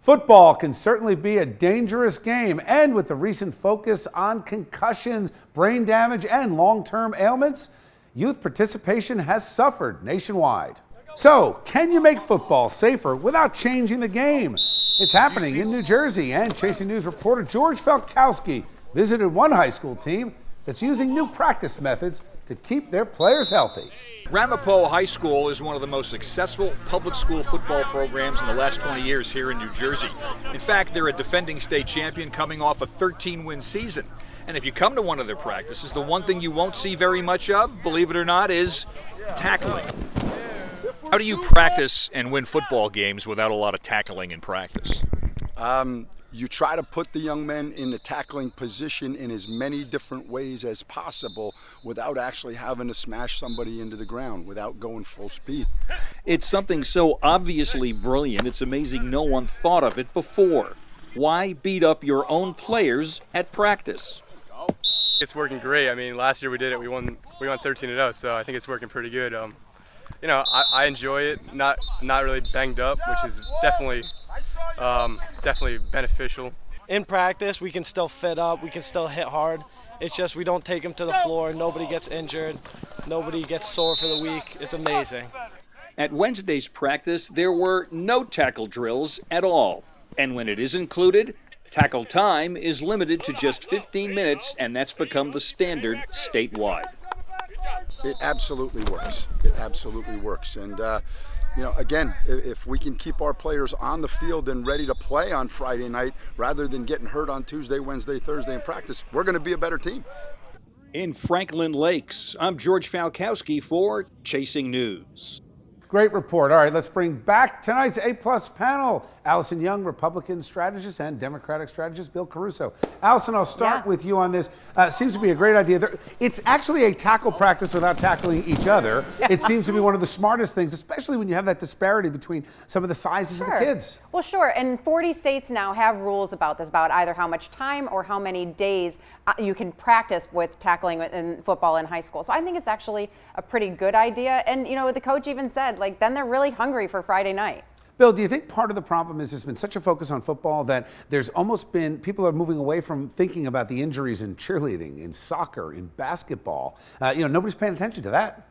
Football can certainly be a dangerous game, and with the recent focus on concussions, brain damage, and long-term ailments, youth participation has suffered nationwide. So, can you make football safer without changing the game? It's happening in New Jersey, and Chasing News reporter George Falkowski visited one high school team that's using new practice methods to keep their players healthy. Ramapo High School is one of the most successful public school football programs in the last 20 years here in New Jersey. In fact, they're a defending state champion coming off a 13-win season. And if you come to one of their practices, the one thing you won't see very much of, believe it or not, is tackling. How do you practice and win football games without a lot of tackling in practice? You try to put the young men in the tackling position in as many different ways as possible without actually having to smash somebody into the ground, without going full speed. It's something so obviously brilliant, it's amazing no one thought of it before. Why beat up your own players at practice? It's working great. I mean, last year we did it. We won 13-0, so I think it's working pretty good. I enjoy it. Not really banged up, which is definitely beneficial. In practice, we can still fit up, we can still hit hard. It's just we don't take them to the floor, nobody gets injured, nobody gets sore for the week. It's amazing. At Wednesday's practice, there were no tackle drills at all. And when it is included, tackle time is limited to just 15 minutes, and that's become the standard statewide. It absolutely works. It absolutely works. And again, if we can keep our players on the field and ready to play on Friday night rather than getting hurt on Tuesday, Wednesday, Thursday in practice, we're going to be a better team. In Franklin Lakes, I'm George Falkowski for Chasing News. Great report. All right, let's bring back tonight's A-plus panel. Allison Young, Republican strategist, and Democratic strategist Bill Caruso. Allison, I'll start with you on this. Seems to be a great idea. It's actually a tackle practice without tackling each other. It seems to be one of the smartest things, especially when you have that disparity between some of the sizes of the kids. Well, sure, and 40 states now have rules about this, about either how much time or how many days you can practice with tackling in football in high school. So I think it's actually a pretty good idea. And, the coach even said, then they're really hungry for Friday night. Bill, do you think part of the problem is there's been such a focus on football that there's almost been, people are moving away from thinking about the injuries in cheerleading, in soccer, in basketball? Nobody's paying attention to that.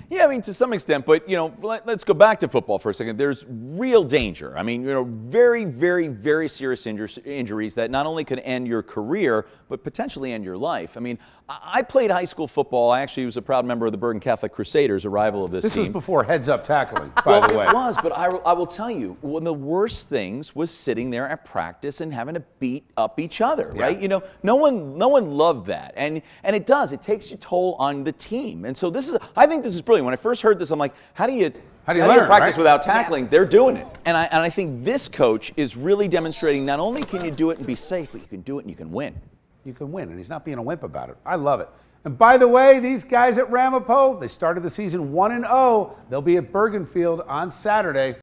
Yeah, I mean, to some extent, but, let's go back to football for a second. There's real danger. I mean, very, very, very serious injuries that not only could end your career, but potentially end your life. I mean, I played high school football. I actually was a proud member of the Bergen Catholic Crusaders, a rival of this team. This was before heads-up tackling, by the way. It was, but I will tell you, one of the worst things was sitting there at practice and having to beat up each other, right? No one loved that, and it does. It takes a toll on the team, and so I think this is brilliant. When I first heard this, I'm like, how do you learn, practice without tackling? They're doing it, and I think this coach is really demonstrating not only can you do it and be safe, but you can do it and you can win. You can win, and he's not being a wimp about it. I love it. And by the way, these guys at Ramapo, they started the season 1-0. They'll be at Bergenfield on Saturday.